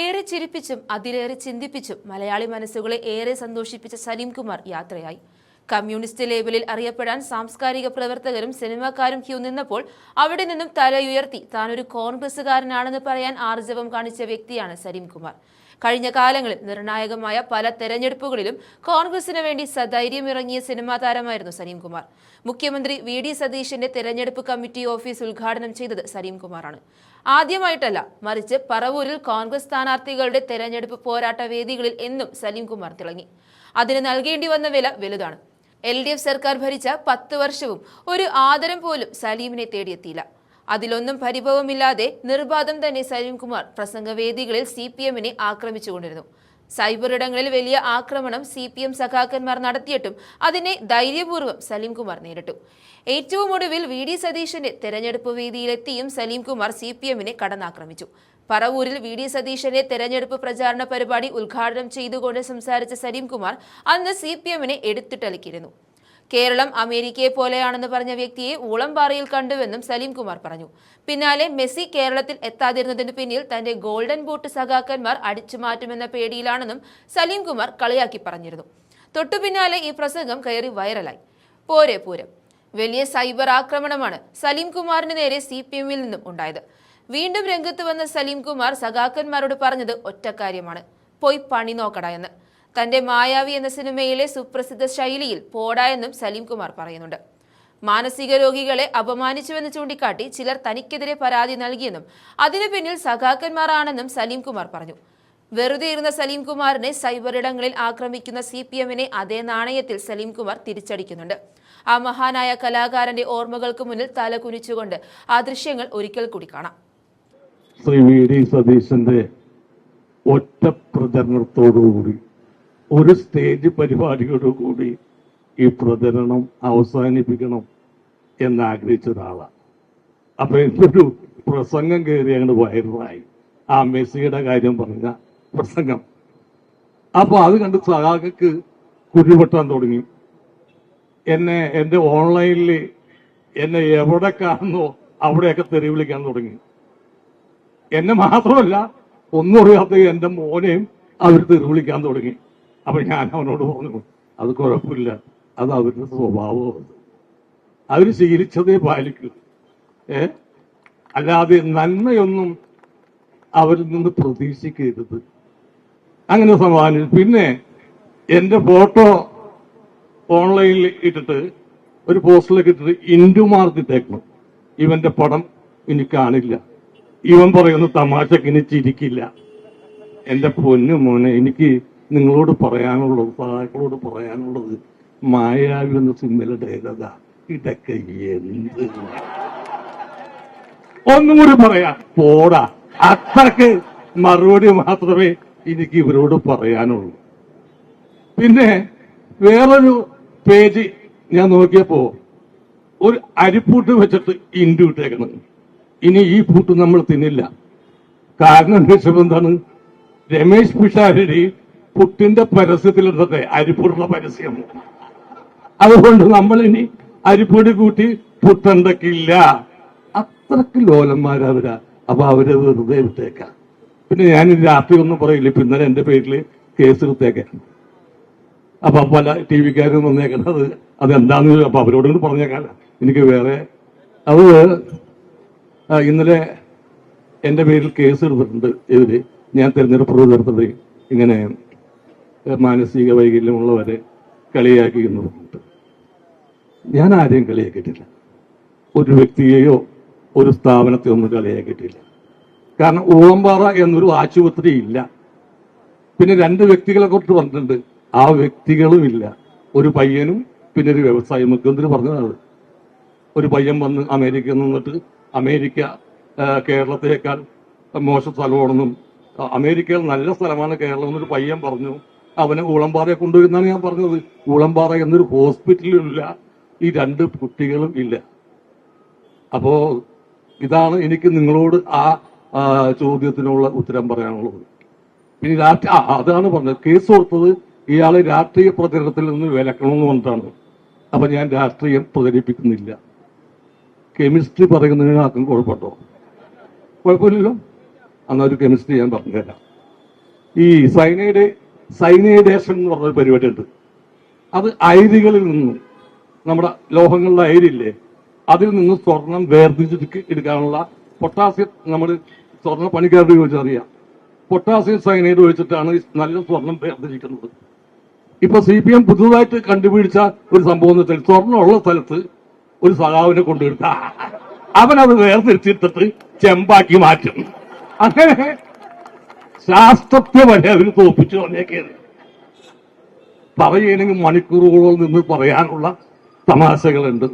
ഏറെ ചിരിപ്പിച്ചും അതിലേറെ ചിന്തിപ്പിച്ചും മലയാളി മനസ്സുകളെ ഏറെ സന്തോഷിപ്പിച്ച സലീം കുമാർ യാത്രയായി. കമ്മ്യൂണിസ്റ്റ് ലേബലിൽ അറിയപ്പെടാൻ സാംസ്കാരിക പ്രവർത്തകരും സിനിമാക്കാരും ക്യൂ നിന്നപ്പോൾ അവിടെ നിന്നും തലയുയർത്തി താനൊരു കോൺഗ്രസുകാരനാണെന്ന് പറയാൻ ആർജവം കാണിച്ച വ്യക്തിയാണ് സലീം കുമാർ. കഴിഞ്ഞ കാലങ്ങളിൽ നിർണായകമായ പല തെരഞ്ഞെടുപ്പുകളിലും കോൺഗ്രസിന് വേണ്ടി സധൈര്യം ഇറങ്ങിയ സിനിമാ താരമായിരുന്നു സലീം കുമാർ. മുഖ്യമന്ത്രി VD സതീശന്റെ തെരഞ്ഞെടുപ്പ് കമ്മിറ്റി ഓഫീസ് ഉദ്ഘാടനം ചെയ്തത് സലീം കുമാറാണ്. ആദ്യമായിട്ടല്ല, മറിച്ച് പറവൂരിൽ കോൺഗ്രസ് സ്ഥാനാർത്ഥികളുടെ തെരഞ്ഞെടുപ്പ് പോരാട്ട വേദികളിൽ എന്നും സലീം കുമാർ തിളങ്ങി. അതിന് നൽകേണ്ടി വന്ന വില വലുതാണ്. LDF സർക്കാർ ഭരിച്ച 10 വർഷവും ഒരു ആദരം പോലും സലീമിനെ തേടിയെത്തിയില്ല. അതിലൊന്നും പരിഭവമില്ലാതെ നിർബാധം തന്നെ സലീം കുമാർ പ്രസംഗവേദികളിൽ CPM-നെ ആക്രമിച്ചുകൊണ്ടിരുന്നു. സൈബർ ഇടങ്ങളിൽ വലിയ ആക്രമണം CPM സഖാക്കന്മാർ നടത്തിയിട്ടും അതിനെ ധൈര്യപൂർവ്വം സലീം കുമാർ നേരിട്ടു. ഏറ്റവും ഒടുവിൽ VD സതീശന്റെ തെരഞ്ഞെടുപ്പ് വേദിയിലെത്തിയും സലീം കുമാർ CPM-നെ കടന്നാക്രമിച്ചു. പറവൂരിൽ VD സതീശന്റെ തെരഞ്ഞെടുപ്പ് പ്രചാരണ പരിപാടി ഉദ്ഘാടനം ചെയ്തുകൊണ്ട് സംസാരിച്ച സലീം കുമാർ അന്ന് CPM-നെ എടുത്തിട്ടലിക്കിയിരുന്നു. കേരളം അമേരിക്കയെ പോലെയാണെന്ന് പറഞ്ഞ വ്യക്തിയെ ഊളംപാറയിൽ കണ്ടുവെന്നും സലീം കുമാർ പറഞ്ഞു. പിന്നാലെ മെസ്സി കേരളത്തിൽ എത്താതിരുന്നതിന് പിന്നിൽ തന്റെ ഗോൾഡൻ ബൂട്ട് സഖാക്കന്മാർ അടിച്ചു മാറ്റുമെന്ന പേടിയിലാണെന്നും സലീം കുമാർ കളിയാക്കി പറഞ്ഞിരുന്നു. തൊട്ടു പിന്നാലെ ഈ പ്രസംഗം കയറി വൈറലായി. പോരെ പൂരം. വലിയ സൈബർ ആക്രമണമാണ് സലീം കുമാറിന് നേരെ CPM-ൽ നിന്നും ഉണ്ടായത്. വീണ്ടും രംഗത്ത് വന്ന സലീം കുമാർ സഖാക്കന്മാരോട് പറഞ്ഞത് ഒറ്റ കാര്യമാണ്: പോയി പണി നോക്കട എന്ന്. തന്റെ മായാവി എന്ന സിനിമയിലെ സുപ്രസിദ്ധ ശൈലിയിൽ പോടാ എന്നും സലീം കുമാർ പറയുന്നുണ്ട്. മാനസിക രോഗികളെ അപമാനിച്ചുവെന്ന് ചൂണ്ടിക്കാട്ടി ചിലർ തനിക്കെതിരെ പരാതി നൽകിയെന്നും അതിനു പിന്നിൽ സഖാക്കന്മാരാണെന്നും സലീം കുമാർ പറഞ്ഞു. വെറുതെ ഇരുന്ന സലീം കുമാറിനെ സൈബർ ഇടങ്ങളിൽ ആക്രമിക്കുന്ന CPM-നെ അതേ നാണയത്തിൽ സലീം കുമാർ തിരിച്ചടിക്കുന്നുണ്ട്. ആ മഹാനായ കലാകാരന്റെ ഓർമ്മകൾക്ക് മുന്നിൽ തല കുനിച്ചുകൊണ്ട് ആ ദൃശ്യങ്ങൾ ഒരിക്കൽ കൂടി കാണാം. ശ്രീ VD സതീശന്റെ ഒറ്റ പ്രചരണത്തോടുകൂടി, ഒരു സ്റ്റേജ് പരിപാടിയോടുകൂടി ഈ പ്രചരണം അവസാനിപ്പിക്കണം എന്നാഗ്രഹിച്ച ഒരാളാണ്. അപ്പൊ എന്തൊരു പ്രസംഗം കയറി അങ്ങോട്ട് വൈറലായി. ആ മെസ്സിയുടെ കാര്യം പറഞ്ഞ പ്രസംഗം. അപ്പൊ അത് കണ്ട് സഹാക്ക് കുരുപെട്ടാൻ തുടങ്ങി. എന്റെ ഓൺലൈനിൽ എന്നെ എവിടെ കാണുന്നോ അവിടെയൊക്കെ തെറി വിളിക്കാൻ തുടങ്ങി. എന്നെ മാത്രമല്ല, ഒന്നും അറിയാത്ത എന്റെ മോനെയും അവർ തെറി വിളിക്കാൻ തുടങ്ങി. അപ്പൊ ഞാൻ അവനോട് പറഞ്ഞു, അത് കുഴപ്പമില്ല, അത് അവരുടെ സ്വഭാവമാണ്, അവര് ശീലിച്ചതേ പാലിക്കൂ. അല്ലാതെ നന്മയൊന്നും അവരിൽ നിന്ന് പ്രതീക്ഷിക്കരുത്. അങ്ങനെ സമാധാനം. പിന്നെ എന്റെ ഫോട്ടോ ഓൺലൈനിൽ ഇട്ടിട്ട് ഒരു പോസ്റ്ററിലേക്ക് ഇട്ടിട്ട് ഇന്റുമാർത്തിട്ടേക്കണം, ഇവന്റെ പടം ഇനി കാണില്ല, ഇവൻ പറയുന്ന തമാശക്ക് ഇനി ചിരിക്കില്ല. എന്റെ പൊന്നു മോനെ, എനിക്ക് നിങ്ങളോട് പറയാനുള്ളത്, സഹാക്കളോട് പറയാനുള്ളത്, മായാവി എന്ന സിനിമയിലെ ഡയലോഗാ. ഇതൊക്കെ എന്ത് ഒന്നും കൂടി പറയാ, പോടാ. അത്രക്ക് മറുപടി മാത്രമേ എനിക്ക് ഇവരോട് പറയാനുള്ളൂ. പിന്നെ വേറൊരു പേജ് ഞാൻ നോക്കിയപ്പോ ഒരു അരിപ്പൂട്ട് വെച്ചിട്ട് ഇൻഡു ഇട്ടേക്കണം. ഇനി ഈ പൂട്ട് നമ്മൾ തിന്നില്ല. കാരണം എന്താണ്, രമേശ് പിഷാരടി പുട്ടിന്റെ പരസ്യത്തിലിടത്തെ അരിപ്പൂട്ടുള്ള പരസ്യം. അതുകൊണ്ട് നമ്മൾ ഇനി അരിപ്പൊടി കൂട്ടി പുട്ടുണ്ടാക്കില്ല. അത്രക്ക് ലോലന്മാരവരാ. അപ്പൊ അവര് വെറുതെ വിട്ടേക്കാം. പിന്നെ ഞാൻ രാത്രി ഒന്നും പറയില്ല. ഇപ്പൊ ഇന്നലെ എന്റെ പേരിൽ കേസ് എടുത്തേക്കാം. അപ്പൊ പല TV-ക്കാരും വന്നേക്കണത് അതെന്താന്ന് അപ്പൊ അവരോട് പറഞ്ഞേക്കാല. എനിക്ക് വേറെ അത് ഇന്നലെ എന്റെ പേരിൽ കേസ് എടുത്തിട്ടുണ്ട്. ഇവര് ഞാൻ തെരഞ്ഞെടുപ്പ് പ്രവർത്തകർ ഇങ്ങനെ മാനസിക വൈകല്യമുള്ളവരെ കളിയാക്കി എന്ന് പറഞ്ഞിട്ട്. ഞാൻ ആരെയും കളിയാക്കിയിട്ടില്ല. ഒരു വ്യക്തിയെയോ ഒരു സ്ഥാപനത്തെയോ ഒന്നും കളിയാക്കിയിട്ടില്ല. കാരണം ഊളംപാറ എന്നൊരു ആശുപത്രി ഇല്ല. പിന്നെ 2 വ്യക്തികളെ കുറിച്ച് പറഞ്ഞിട്ടുണ്ട്. ആ വ്യക്തികളും ഇല്ല. ഒരു പയ്യനും പിന്നെ ഒരു വ്യവസായി. മുഖ്യമന്ത്രി പറഞ്ഞതാണ്, ഒരു പയ്യൻ വന്ന് അമേരിക്കയിൽ നിന്നിട്ട് അമേരിക്ക കേരളത്തേക്കാൾ മോശം സ്ഥലമാണെന്നും അമേരിക്കയിൽ നല്ല സ്ഥലമാണ് കേരളം എന്നൊരു പയ്യൻ പറഞ്ഞു. അവനെ ഊളംപാറയെ കൊണ്ടുവരുന്നാണ് ഞാൻ പറഞ്ഞത്. ഊളംപാറ എന്നൊരു ഹോസ്പിറ്റലും ഇല്ല, ഈ 2 കുട്ടികളും ഇല്ല. അപ്പോ ഇതാണ് എനിക്ക് നിങ്ങളോട് ആ ചോദ്യത്തിനുള്ള ഉത്തരം പറയാനുള്ളത്. പിന്നെ അതാണ് പറഞ്ഞത്, കേസ് കൊടുത്തത് ഇയാളെ രാഷ്ട്രീയ പ്രചരണത്തിൽ നിന്ന് വിലക്കണമെന്ന് പറഞ്ഞിട്ടാണ്. അപ്പൊ ഞാൻ രാഷ്ട്രീയം പ്രചരിപ്പിക്കുന്നില്ല. കെമിസ്ട്രി പറയുന്നതിന് ആർക്കും കുഴപ്പമുണ്ടോ? കുഴപ്പമില്ലല്ലോ. അന്നൊരു കെമിസ്ട്രി ഞാൻ പറഞ്ഞുതരാം. ഈ സൈനൈഡേഷൻ എന്ന് പറഞ്ഞൊരു പരിപാടി ഉണ്ട്. അത് അയിരികളിൽ നിന്നും, നമ്മുടെ ലോഹങ്ങളുടെ അയിരില്ലേ, അതിൽ നിന്ന് സ്വർണം വേർതിരിച്ചിട്ട് എടുക്കാനുള്ള പൊട്ടാസ്യം, നമ്മൾ സ്വർണ്ണ പണിക്കാരുടെ ചോദിച്ചറിയാം, പൊട്ടാസ്യം സൈനൈഡ് ഒഴിച്ചിട്ടാണ് നല്ല സ്വർണം വേർതിരിക്കുന്നത്. ഇപ്പൊ CPM പുതുതായിട്ട് കണ്ടുപിടിച്ച ഒരു സംഭവം എന്ന് വെച്ചാൽ, സ്വർണ്ണമുള്ള സ്ഥലത്ത് ഒരു സഖാവിനെ കൊണ്ടുവരുത്ത അവനത് വേർതിരിച്ചിട്ടിട്ട് ചെമ്പാക്കി മാറ്റും. അങ്ങനെ ശാസ്ത്രത്തെ വരെ അവർ തോപ്പിച്ചു വന്നേക്കാണ്. പറയുകയാണെങ്കിൽ മണിക്കൂറുകളോളം നിന്ന് പറയാനുള്ള തമാശകളുണ്ട്.